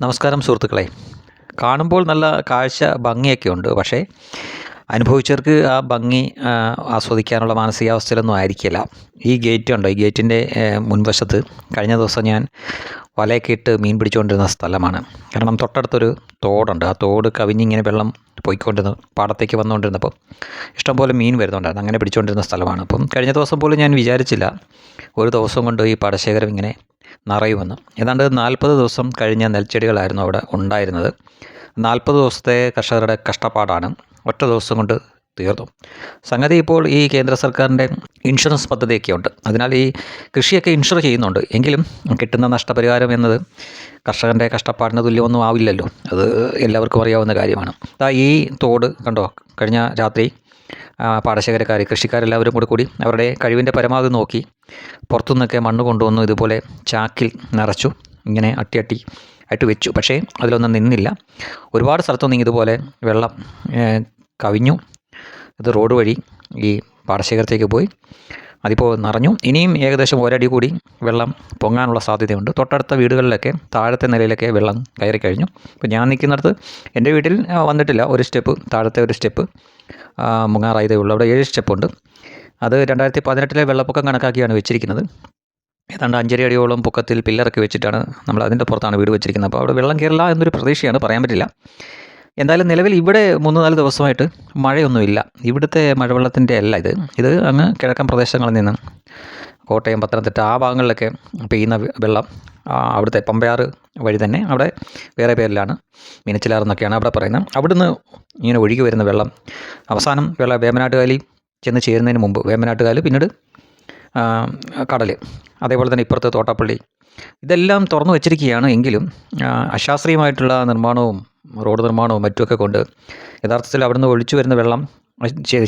നമസ്കാരം സുഹൃത്തുക്കളെ. കാണുമ്പോൾ നല്ല കാഴ്ച ഭംഗിയൊക്കെ ഉണ്ട്. പക്ഷേ അനുഭവിച്ചവർക്ക് ആ ഭംഗി ആസ്വദിക്കാനുള്ള മാനസികാവസ്ഥയിലൊന്നും ആയിരിക്കില്ല. ഈ ഗേറ്റ് ഉണ്ടോ, ഈ ഗേറ്റിൻ്റെ മുൻവശത്ത് കഴിഞ്ഞ ദിവസം ഞാൻ വലയൊക്കെ ഇട്ട് മീൻ പിടിച്ചുകൊണ്ടിരുന്ന സ്ഥലമാണ്. കാരണം തൊട്ടടുത്തൊരു തോടുണ്ട്. ആ തോട് കവിഞ്ഞിങ്ങനെ വെള്ളം പോയിക്കൊണ്ടിരുന്നു പാടത്തേക്ക് വന്നുകൊണ്ടിരുന്നപ്പോൾ ഇഷ്ടംപോലെ മീൻ വരുന്നുണ്ടായിരുന്നു. അങ്ങനെ പിടിച്ചുകൊണ്ടിരുന്ന സ്ഥലമാണ്. അപ്പം കഴിഞ്ഞ ദിവസം പോലും ഞാൻ വിചാരിച്ചില്ല ഒരു ദിവസം കൊണ്ട് ഈ പാടശേഖരം ഇങ്ങനെ നിറയുമെന്ന്. ഏതാണ്ട് 40 ദിവസം കഴിഞ്ഞ നെൽച്ചെടികളായിരുന്നു അവിടെ ഉണ്ടായിരുന്നത്. 40 ദിവസത്തെ കർഷകരുടെ കഷ്ടപ്പാടാണ് ഒറ്റ ദിവസം കൊണ്ട് തീർന്നു. സംഗതി ഇപ്പോൾ ഈ കേന്ദ്ര സർക്കാരിൻ്റെ ഇൻഷുറൻസ് പദ്ധതിയൊക്കെ ഉണ്ട്. അതിനാൽ ഈ കൃഷിയൊക്കെ ഇൻഷുർ ചെയ്യുന്നുണ്ട്. എങ്കിലും കിട്ടുന്ന നഷ്ടപരിഹാരം എന്നത് കർഷകൻ്റെ കഷ്ടപ്പാടിന് തുല്യമൊന്നും ആവില്ലല്ലോ. അത് എല്ലാവർക്കും അറിയാവുന്ന കാര്യമാണ്. ഈ തോട് കണ്ടോ, കഴിഞ്ഞ രാത്രി പാടശേഖരക്കാർ, കൃഷിക്കാരെല്ലാവരും കൂടി അവരുടെ കഴിവിൻ്റെ പരമാവധി നോക്കി പുറത്തുനിന്നൊക്കെ മണ്ണ് കൊണ്ടുവന്നു ഇതുപോലെ ചാക്കിൽ നിറച്ചു, ഇങ്ങനെ അട്ടി ആയിട്ട് വെച്ചു. പക്ഷേ അതിലൊന്നും നിന്നില്ല. ഒരുപാട് സ്ഥലത്തൊന്നും ഇതുപോലെ വെള്ളം കവിഞ്ഞു. ഇത് റോഡ് വഴി ഈ പാടശേഖരത്തേക്ക് പോയി അതിപ്പോൾ നിറഞ്ഞു. ഇനിയും ഏകദേശം ഒരടി കൂടി വെള്ളം പൊങ്ങാനുള്ള സാധ്യതയുണ്ട്. തൊട്ടടുത്ത വീടുകളിലൊക്കെ താഴത്തെ നിലയിലൊക്കെ വെള്ളം കയറി കഴിഞ്ഞു. ഇപ്പോൾ ഞാൻ നിൽക്കുന്നിടത്ത് എൻ്റെ വീട്ടിൽ വന്നിട്ടില്ല. ഒരു സ്റ്റെപ്പ് താഴത്തെ ഒരു സ്റ്റെപ്പ് മുങ്ങാറായതേ ഉള്ളൂ. അവിടെ 7 സ്റ്റെപ്പുണ്ട്. അത് 2018 വെള്ളപ്പൊക്കം കണക്കാക്കിയാണ് വെച്ചിരിക്കുന്നത്. ഏതാണ്ട് 5.5 അടിയോളം പൊക്കത്തിൽ പില്ലറൊക്കെ വെച്ചിട്ടാണ് നമ്മൾ അതിൻ്റെ പുറത്താണ് വീട് വെച്ചിരിക്കുന്നത്. അപ്പോൾ അവിടെ വെള്ളം കയറില്ല എന്നൊരു പ്രതീക്ഷയാണ്, പറയാൻ പറ്റില്ല. എന്തായാലും നിലവിൽ ഇവിടെ 3-4 ദിവസമായിട്ട് മഴയൊന്നുമില്ല. ഇവിടുത്തെ മഴവെള്ളത്തിൻ്റെ അല്ല ഇത് അങ്ങ് കിഴക്കൻ പ്രദേശങ്ങളിൽ നിന്ന് കോട്ടയം, പത്തനംതിട്ട ആ ഭാഗങ്ങളിലൊക്കെ പെയ്യുന്ന വെള്ളം അവിടുത്തെ പമ്പയാറ് വഴി തന്നെ, അവിടെ വേറെ പേരിലാണ് മീനച്ചിലാറെന്നൊക്കെയാണ് അവിടെ പറയുന്നത്. അവിടുന്ന് ഇങ്ങനെ ഒഴുകി വരുന്ന വെള്ളം അവസാനം വേമ്പനാട്ടുകാലിൽ ചെന്ന് ചേരുന്നതിന് മുമ്പ് വേമ്പനാട്ടുകാല്, പിന്നീട് കടൽ, അതേപോലെ തന്നെ ഇപ്പുറത്ത് തോട്ടാപ്പള്ളി, ഇതെല്ലാം തുറന്നു വച്ചിരിക്കുകയാണ്. എങ്കിലും അശാസ്ത്രീയമായിട്ടുള്ള നിർമ്മാണവും റോഡ് നിർമ്മാണവും മറ്റുമൊക്കെ കൊണ്ട് യഥാർത്ഥത്തിൽ അവിടുന്ന് ഒഴിച്ചു വരുന്ന വെള്ളം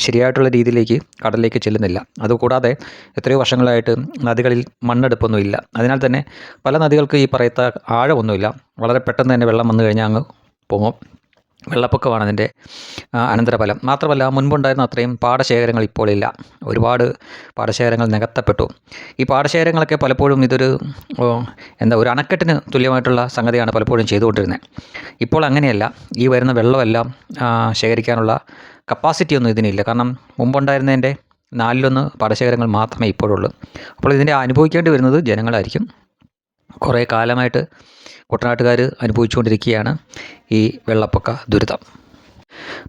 ശരിയായിട്ടുള്ള രീതിയിലേക്ക് കടലിലേക്ക് ചെല്ലുന്നില്ല. അതുകൂടാതെ എത്രയോ വർഷങ്ങളായിട്ട് നദികളിൽ മണ്ണെടുപ്പൊന്നുമില്ല. അതിനാൽ തന്നെ പല നദികൾക്ക് ഈ പറയത്ത ആഴമൊന്നുമില്ല. വളരെ പെട്ടെന്ന് തന്നെ വെള്ളം വന്നു കഴിഞ്ഞാൽ അങ്ങ് പൊങ്ങും. വെള്ളപ്പൊക്കമാണ് അതിൻ്റെ അനന്തരഫലം. മാത്രമല്ല, മുൻപുണ്ടായിരുന്ന അത്രയും പാടശേഖരങ്ങൾ ഇപ്പോൾ ഇല്ല. ഒരുപാട് പാടശേഖരങ്ങൾ നികത്തപ്പെട്ടു. ഈ പാടശേഖരങ്ങളൊക്കെ പലപ്പോഴും ഇതൊരു ഒരു അണക്കെട്ടിന് തുല്യമായിട്ടുള്ള സംഗതിയാണ് പലപ്പോഴും ചെയ്തുകൊണ്ടിരുന്നത്. ഇപ്പോൾ അങ്ങനെയല്ല. ഈ വരുന്ന വെള്ളമെല്ലാം ശേഖരിക്കാനുള്ള കപ്പാസിറ്റി ഒന്നും ഇതിനില്ല. കാരണം മുമ്പുണ്ടായിരുന്നതിൻ്റെ 4/1 പാടശേഖരങ്ങൾ മാത്രമേ ഇപ്പോഴുള്ളൂ. അപ്പോൾ ഇതിൻ്റെ അനുഭവിക്കേണ്ടി വരുന്നത് ജനങ്ങളായിരിക്കും. കുറേ കാലമായിട്ട് കുട്ടനാട്ടുകാർ അനുഭവിച്ചുകൊണ്ടിരിക്കുകയാണ് ഈ വെള്ളപ്പൊക്ക ദുരിതം.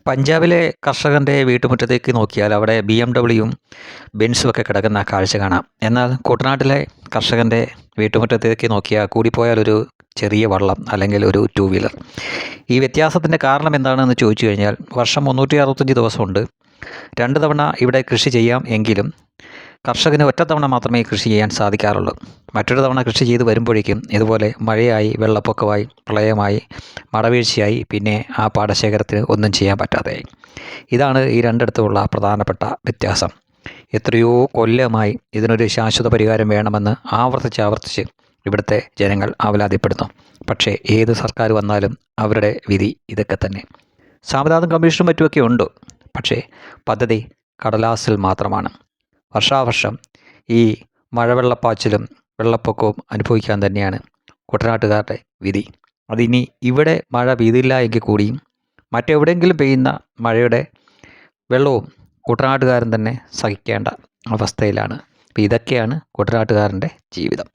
പഞ്ചാബിലെ കർഷകൻ്റെ വീട്ടുമുറ്റത്തേക്ക് നോക്കിയാൽ അവിടെ BMW ബെൻസും ഒക്കെ കിടക്കുന്ന കാഴ്ച കാണാം. എന്നാൽ കുട്ടനാട്ടിലെ കർഷകൻ്റെ വീട്ടുമുറ്റത്തേക്ക് നോക്കിയാൽ കൂടിപ്പോയാൽ ഒരു ചെറിയ വള്ളം അല്ലെങ്കിൽ ഒരു 2 വീലർ. ഈ വ്യത്യാസത്തിൻ്റെ കാരണം എന്താണെന്ന് ചോദിച്ചു കഴിഞ്ഞാൽ, വർഷം 365 ദിവസമുണ്ട്. 2 തവണ ഇവിടെ കൃഷി ചെയ്യാം. എങ്കിലും കർഷകന് ഒറ്റത്തവണ മാത്രമേ കൃഷി ചെയ്യാൻ സാധിക്കാറുള്ളൂ. മറ്റൊരു തവണ കൃഷി ചെയ്ത് വരുമ്പോഴേക്കും ഇതുപോലെ മഴയായി, വെള്ളപ്പൊക്കമായി, പ്രളയമായി, മടവീഴ്ചയായി, പിന്നെ ആ പാടശേഖരത്തിന് ഒന്നും ചെയ്യാൻ പറ്റാതെയായി. ഇതാണ് ഈ രണ്ടിടത്തുമുള്ള പ്രധാനപ്പെട്ട വ്യത്യാസം. എത്രയോ കൊല്ലമായി ഇതിനൊരു ശാശ്വത പരിഹാരം വേണമെന്ന് ആവർത്തിച്ച് ഇവിടുത്തെ ജനങ്ങൾ ആവലാതിപ്പെടുന്നു. പക്ഷേ ഏത് സർക്കാർ വന്നാലും അവരുടെ വിധി ഇതൊക്കെ തന്നെ. സാവധാനം കമ്മീഷനും മറ്റുമൊക്കെ ഉണ്ട്. പക്ഷേ പദ്ധതി കടലാസിൽ മാത്രമാണ്. വർഷാവർഷം ഈ മഴവെള്ളപ്പാച്ചിലും വെള്ളപ്പൊക്കവും അനുഭവിക്കാൻ തന്നെയാണ് കുട്ടനാട്ടുകാരുടെ വിധി. അതിനി ഇവിടെ മഴ പെയ്തില്ല എങ്കിൽ കൂടിയും മറ്റെവിടെയെങ്കിലും പെയ്യുന്ന മഴയുടെ വെള്ളവും കുട്ടനാട്ടുകാരൻ തന്നെ സഹിക്കേണ്ട അവസ്ഥയിലാണ്. അപ്പോൾ ഇതൊക്കെയാണ് കുട്ടനാട്ടുകാരൻ്റെ ജീവിതം.